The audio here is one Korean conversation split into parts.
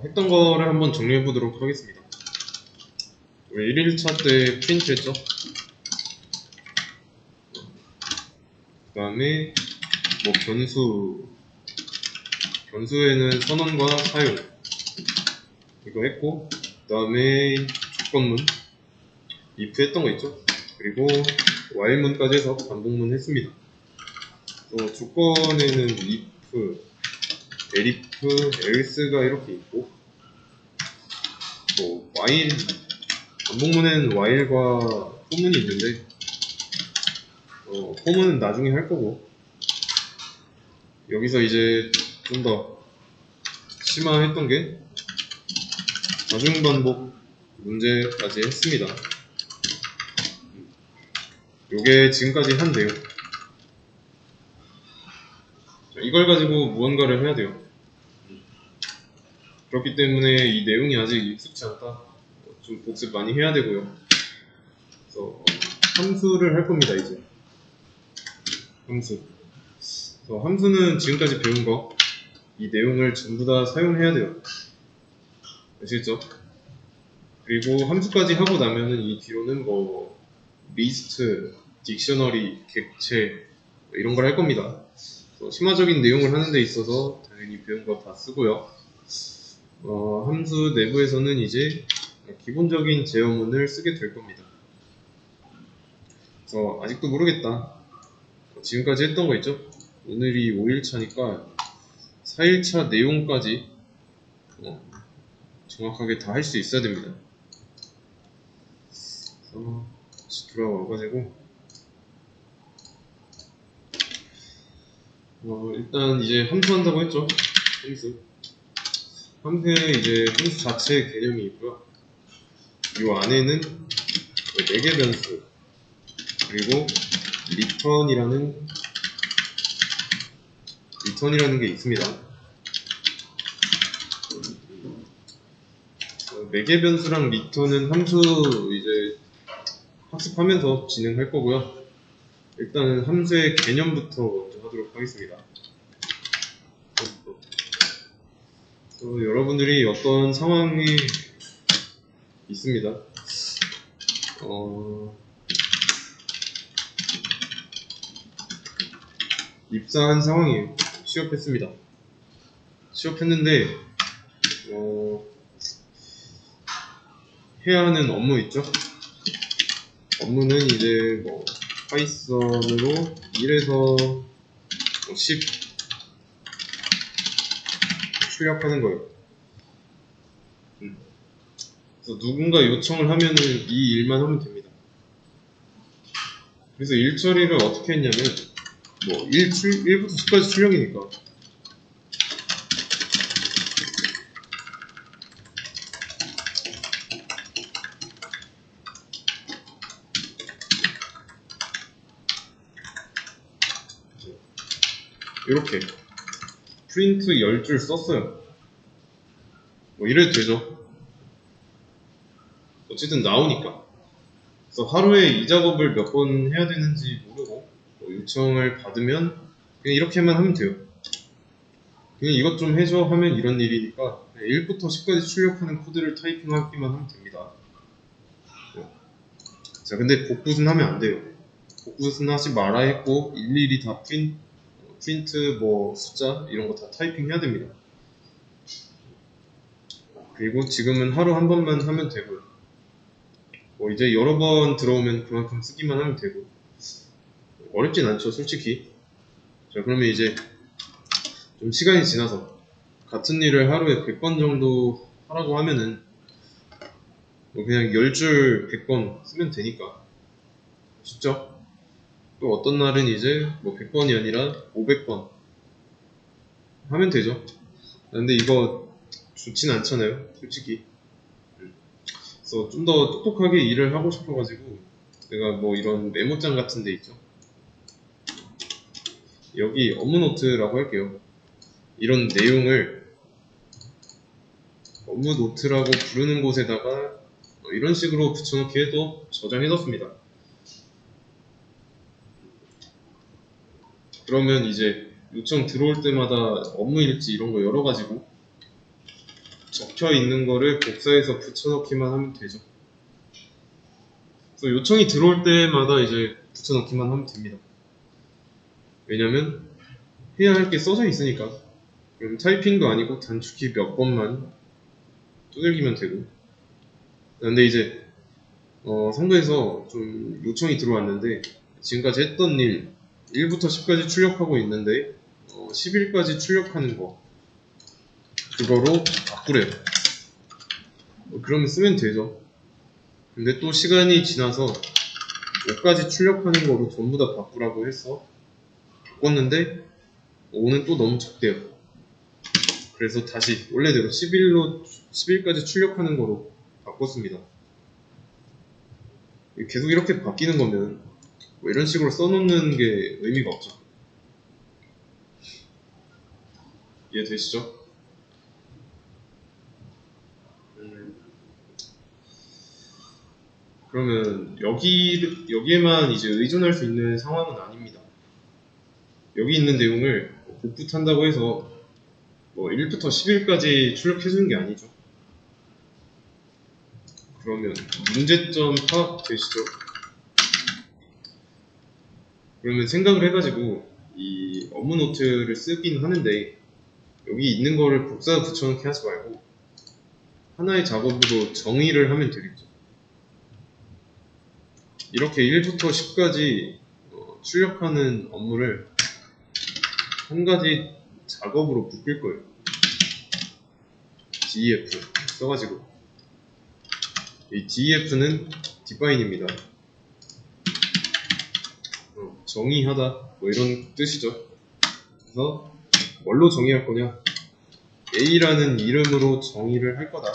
했던 거를 한번 정리해 보도록 하겠습니다. 우리 1일차 때 프린트 했죠? 그 다음에 뭐 변수에는 선언과 사용 이거 했고, 그 다음에 조건문 if 했던 거 있죠? 그리고 while문까지 해서 반복문 했습니다. 조건에는 if, elif, else가 이렇게 있고, 뭐 while, 반복문에는 while과 for문이 있는데 for문은 나중에 할 거고, 여기서 이제 좀 더 심화했던 게 자중반복 문제까지 했습니다. 요게 지금까지 한 내용. 이걸 가지고 무언가를 해야 돼요. 그렇기 때문에 이 내용이 아직 익숙치 않다. 좀 복습 많이 해야 되고요. 그래서 함수를 할 겁니다, 이제. 함수. 그래서 함수는 지금까지 배운 거, 이 내용을 전부 다 사용해야 돼요. 아시겠죠? 그리고 함수까지 하고 나면은 이 뒤로는 뭐 리스트, 딕셔너리, 객체 이런 걸 할 겁니다. 심화적인 내용을 하는 데 있어서 당연히 배운 거 다 쓰고요. 함수 내부에서는 이제 기본적인 제어문을 쓰게 될 겁니다. 그래서 아직도 모르겠다. 지금까지 했던 거 있죠? 오늘이 5일차니까 4일차 내용까지 정확하게 다 할 수 있어야 됩니다. 그래서 다시 돌아와가지고 일단 이제 함수 한다고 했죠? 함수에 이제 함수 자체의 개념이 있고요. 이 안에는 4개 변수 그리고 리턴이라는 게 있습니다. 4개 변수랑 리턴은 함수 이제 학습하면서 진행할 거고요. 일단은 함수의 개념부터 먼저 하도록 하겠습니다. 여러분들이 어떤 상황이 있습니다. 입사한 상황이에요. 취업했습니다. 취업했는데 해야 하는 업무 있죠? 업무는 이제 뭐 파이썬으로 1에서 10 출력하는 거예요. 그래서 누군가 요청을 하면은 이 일만 하면 됩니다. 그래서 일 처리를 어떻게 했냐면 뭐 1부터 10까지 출력이니까 이렇게 프린트 10줄 썼어요. 뭐 이래도 되죠. 어쨌든 나오니까. 그래서 하루에 이 작업을 몇 번 해야 되는지 모르고 요청을 받으면 그냥 이렇게만 하면 돼요. 그냥 이것 좀 해줘 하면 이런 일이니까 1부터 10까지 출력하는 코드를 타이핑하기만 하면 됩니다. 자, 근데 복붙은 하면 안 돼요. 복붙은 하지 말아 했고 일일이 다 프린트 뭐 숫자 이런 거 다 타이핑 해야 됩니다. 그리고 지금은 하루 한 번만 하면 되고요. 이제 여러 번 들어오면 그만큼 쓰기만 하면 되고 어렵진 않죠, 솔직히. 자, 그러면 이제 좀 시간이 지나서 같은 일을 하루에 100번 정도 하라고 하면은 그냥 10줄 100번 쓰면 되니까 쉽죠? 또 어떤 날은 이제 뭐 100번이 아니라 500번 하면 되죠. 근데 이거 좋진 않잖아요, 솔직히. 그래서 좀 더 똑똑하게 일을 하고 싶어가지고 내가 뭐 이런 메모장 같은 데 있죠. 여기 업무 노트라고 할게요. 이런 내용을 업무 노트라고 부르는 곳에다가 이런 식으로 붙여넣기 해도 저장해뒀습니다. 그러면 이제 요청 들어올 때마다 업무 일지 이런 거 열어가지고 적혀 있는 거를 복사해서 붙여넣기만 하면 되죠. 그래서 요청이 들어올 때마다 이제 붙여넣기만 하면 됩니다. 왜냐면 해야 할 게 써져 있으니까. 그럼 타이핑도 아니고 단축키 몇 번만 두들기면 되고. 근데 이제 상부에서 좀 요청이 들어왔는데 지금까지 했던 일 1부터 10까지 출력하고 있는데 11까지 출력하는 거 그거로 바꾸래요. 그러면 쓰면 되죠. 근데 또 시간이 지나서 5까지 출력하는 거로 전부 다 바꾸라고 해서 바꿨는데 5는 또 너무 적대요. 그래서 다시 원래대로 11까지 출력하는 거로 바꿨습니다. 계속 이렇게 바뀌는 거면 뭐 이런 식으로 써놓는 게 의미가 없죠. 이해되시죠? 그러면 여기에만 이제 의존할 수 있는 상황은 아닙니다. 여기 있는 내용을 복붙한다고 해서 뭐 1부터 10일까지 출력해주는 게 아니죠. 그러면 문제점 파악되시죠? 그러면 생각을 해가지고 이 업무 노트를 쓰긴 하는데 여기 있는 거를 복사 붙여넣기 하지 말고 하나의 작업으로 정의를 하면 되겠죠. 이렇게 1부터 10까지 출력하는 업무를 한 가지 작업으로 묶을 거예요. def 써가지고 이 def는 define입니다. 정의하다 뭐 이런 뜻이죠. 그래서 뭘로 정의할 거냐? a라는 이름으로 정의를 할 거다.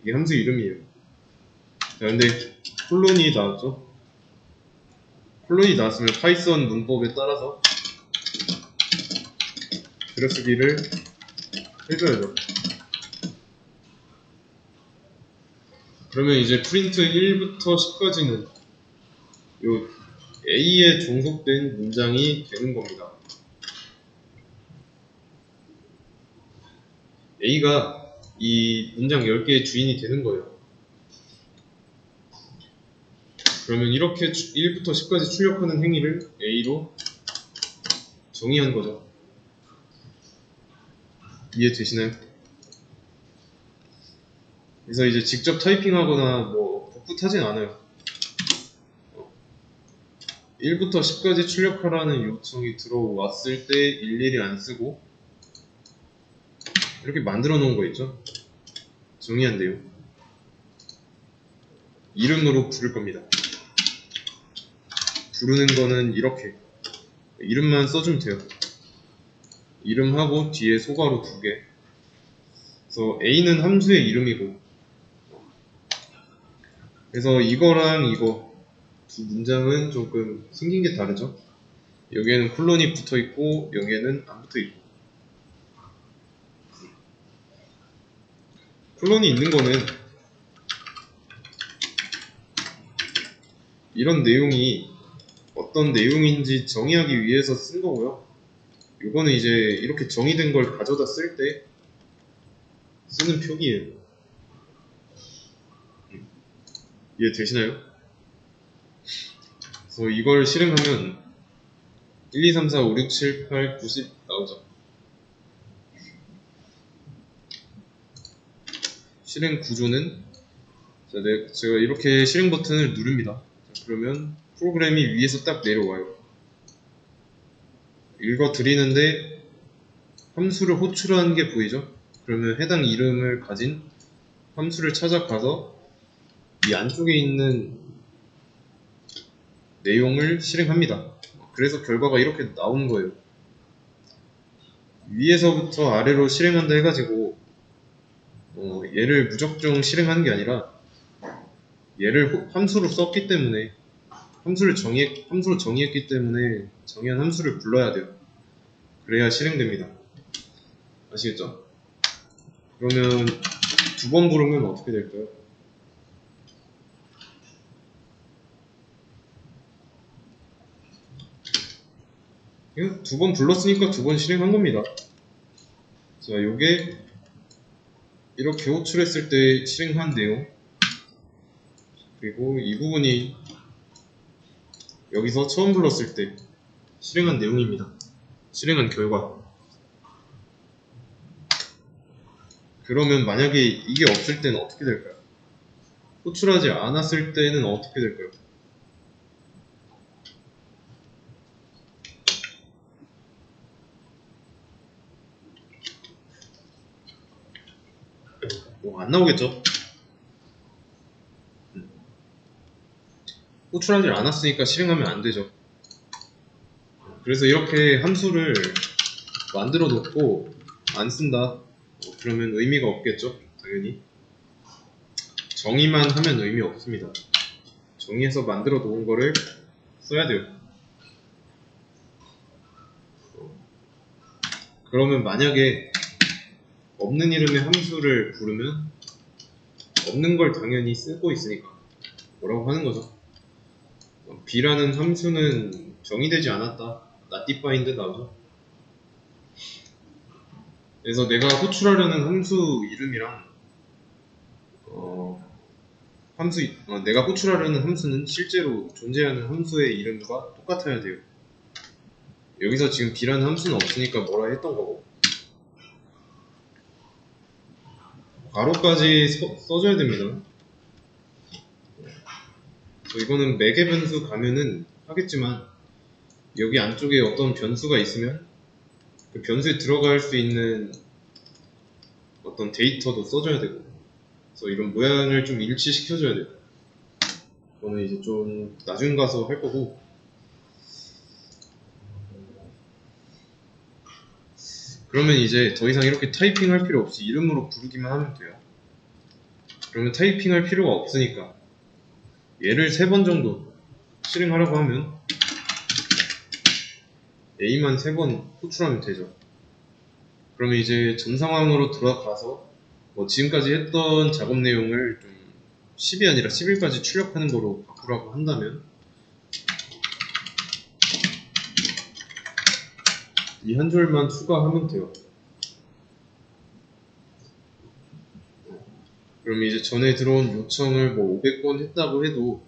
이게 함수 이름이에요. 자, 근데 콜론이 나왔죠? 콜론이 나왔으면 파이썬 문법에 따라서 들여쓰기를 해줘야죠. 그러면 이제 프린트 1부터 10까지는 요 A에 종속된 문장이 되는 겁니다. A가 이 문장 10개의 주인이 되는 거예요. 그러면 이렇게 1부터 10까지 출력하는 행위를 A로 정의한 거죠. 이해되시나요? 그래서 이제 직접 타이핑하거나 뭐 복붙하진 않아요. 1부터 10까지 출력하라는 요청이 들어왔을 때 일일이 안 쓰고 이렇게 만들어 놓은 거 있죠? 정의한 내용. 이름으로 부를 겁니다. 부르는 거는 이렇게 이름만 써주면 돼요. 이름하고 뒤에 소괄호 2개. 그래서 A는 함수의 이름이고 그래서 이거랑 이거 두 문장은 조금 생긴 게 다르죠. 여기에는 콜론이 붙어 있고 여기에는 안 붙어 있고 콜론이 있는 거는 이런 내용이 어떤 내용인지 정의하기 위해서 쓴 거고요. 이거는 이제 이렇게 정의된 걸 가져다 쓸 때 쓰는 표기예요. 이해되시나요? 그래서 이걸 실행하면 1, 2, 3, 4, 5, 6, 7, 8, 9, 10 나오죠. 실행 구조는 제가 이렇게 실행 버튼을 누릅니다. 자, 그러면 프로그램이 위에서 딱 내려와요. 읽어 드리는데 함수를 호출하는 게 보이죠? 그러면 해당 이름을 가진 함수를 찾아가서 이 안쪽에 있는 내용을 실행합니다. 그래서 결과가 이렇게 나오는 거예요. 위에서부터 아래로 실행한다 해가지고 얘를 무작정 실행하는 게 아니라 얘를 함수로 썼기 때문에 함수로 정의했기 때문에 정의한 함수를 불러야 돼요. 그래야 실행됩니다. 아시겠죠? 그러면 두 번 부르면 어떻게 될까요? 두 번 불렀으니까 두 번 실행한 겁니다. 자, 요게 이렇게 호출했을 때 실행한 내용, 그리고 이 부분이 여기서 처음 불렀을 때 실행한 내용입니다. 실행한 결과. 그러면 만약에 이게 없을 때는 어떻게 될까요? 호출하지 않았을 때는 어떻게 될까요? 안 나오겠죠? 호출하지 않았으니까 실행하면 안 되죠. 그래서 이렇게 함수를 만들어 놓고 안 쓴다. 그러면 의미가 없겠죠? 당연히. 정의만 하면 의미 없습니다. 정의해서 만들어 놓은 거를 써야 돼요. 그러면 만약에 없는 이름의 함수를 부르면 없는 걸 당연히 쓰고 있으니까 뭐라고 하는 거죠? b라는 함수는 정의되지 않았다. not defined 나오죠. 그래서 내가 호출하려는 함수 이름이랑 내가 호출하려는 함수는 실제로 존재하는 함수의 이름과 똑같아야 돼요. 여기서 지금 b라는 함수는 없으니까 뭐라 했던 거고, 괄호까지 써줘야 됩니다. 이거는 매개 변수 가면은 하겠지만 여기 안쪽에 어떤 변수가 있으면 그 변수에 들어갈 수 있는 어떤 데이터도 써줘야 되고, 그래서 이런 모양을 좀 일치시켜줘야 돼요. 이거는 이제 좀 나중 가서 할 거고, 그러면 이제 더 이상 이렇게 타이핑 할 필요 없이 이름으로 부르기만 하면 돼요. 그러면 타이핑 할 필요가 없으니까 얘를 3번 정도 실행하라고 하면 A만 3번 호출하면 되죠. 그러면 이제 전 상황으로 돌아가서 지금까지 했던 작업 내용을 좀 10이 아니라 11까지 출력하는 거로 바꾸라고 한다면 이 한 줄만 추가하면 돼요. 그럼 이제 전에 들어온 요청을 500번 했다고 해도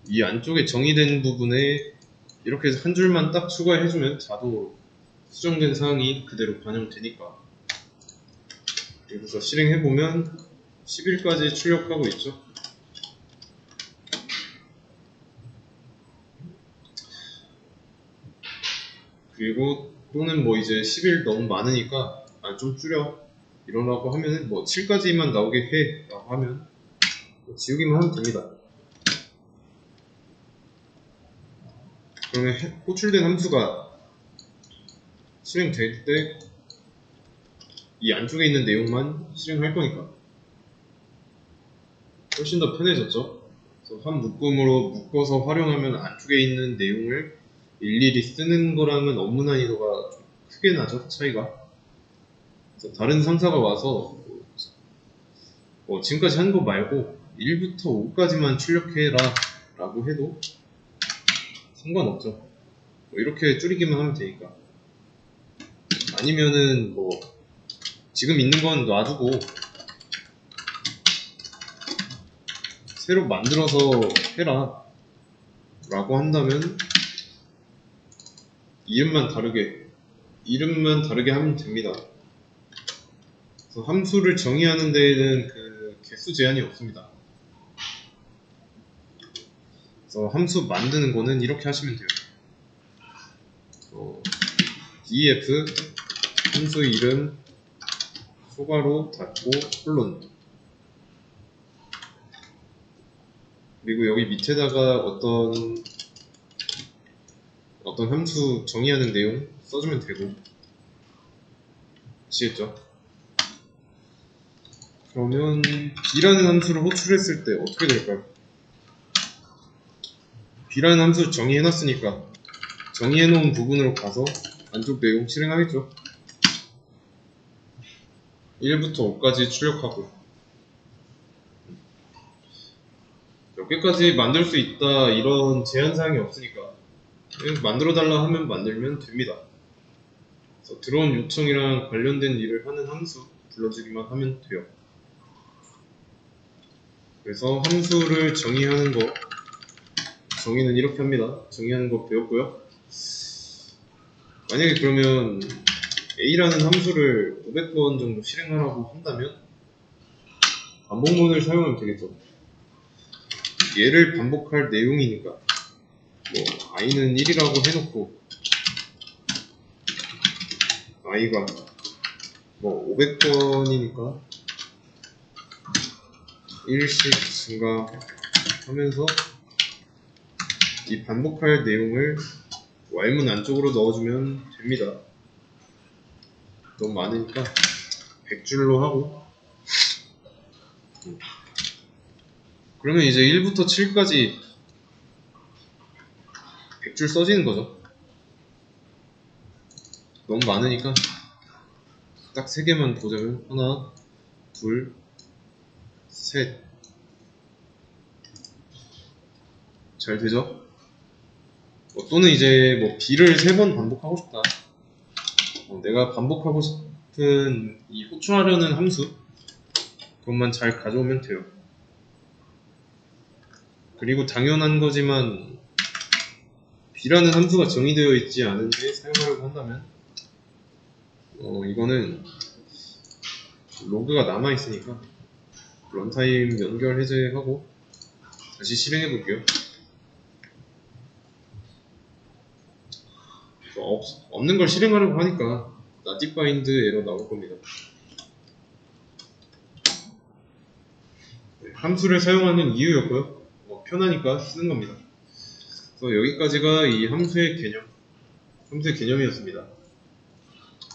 이 안쪽에 정의된 부분에 이렇게 해서 한 줄만 딱 추가해주면 자동 수정된 사항이 그대로 반영되니까. 여기서 실행해보면 10일까지 출력하고 있죠. 그리고 또는 이제 10일 너무 많으니까 좀 줄여 이러라고 하면은 7까지만 나오게 해 라고 하면 지우기만 하면 됩니다. 그러면 호출된 함수가 실행될 때 이 안쪽에 있는 내용만 실행할 거니까 훨씬 더 편해졌죠. 그래서 한 묶음으로 묶어서 활용하면 안쪽에 있는 내용을 일일이 쓰는 거랑은 업무 난이도가 좀 크게 나죠, 차이가. 그래서 다른 상사가 와서 지금까지 한 거 말고 1부터 5까지만 출력해라 라고 해도 상관없죠. 이렇게 줄이기만 하면 되니까. 아니면은 지금 있는 건 놔두고 새로 만들어서 해라 라고 한다면 이름만 다르게 하면 됩니다. 그래서 함수를 정의하는 데에는 그 개수 제한이 없습니다. 그래서 함수 만드는 거는 이렇게 하시면 돼요. def 함수 이름 소괄호 닫고 콜론, 그리고 여기 밑에다가 어떤 함수 정의하는 내용 써주면 되고. 아시겠죠? 그러면 b라는 함수를 호출했을 때 어떻게 될까요? b라는 함수 정의해놨으니까 정의해놓은 부분으로 가서 안쪽 내용 실행하겠죠. 1부터 5까지 출력하고 몇 개까지 만들 수 있다 이런 제한사항이 없으니까 만들어달라 하면 만들면 됩니다. 들어온 요청이랑 관련된 일을 하는 함수 불러주기만 하면 돼요. 그래서 함수를 정의하는 거, 정의는 이렇게 합니다. 정의하는 거 배웠고요. 만약에 그러면 a라는 함수를 500번 정도 실행하라고 한다면 반복문을 사용하면 되겠죠. 얘를 반복할 내용이니까 뭐 i는 1이라고 해놓고 i가 뭐 500번이니까 1씩 증가하면서 이 반복할 내용을 while문 안쪽으로 넣어주면 됩니다. 너무 많으니까 100줄로 하고, 그러면 이제 1부터 7까지 100줄 써지는 거죠. 너무 많으니까 딱 3개만 보자면 하나, 둘, 셋. 잘 되죠? 또는 이제 뭐 B를 3번 반복하고 싶다. 내가 반복하고 싶은 이 호출하려는 함수, 그것만 잘 가져오면 돼요. 그리고 당연한 거지만 B라는 함수가 정의되어 있지 않은데 사용하려고 한다면 이거는 로그가 남아있으니까 런타임 연결 해제하고 다시 실행해 볼게요. 없는 걸 실행하려고 하니까 native bind 에러 나올 겁니다. 함수를 사용하는 이유였고요. 편하니까 쓰는 겁니다. 그래서 여기까지가 이 함수의 개념이었습니다.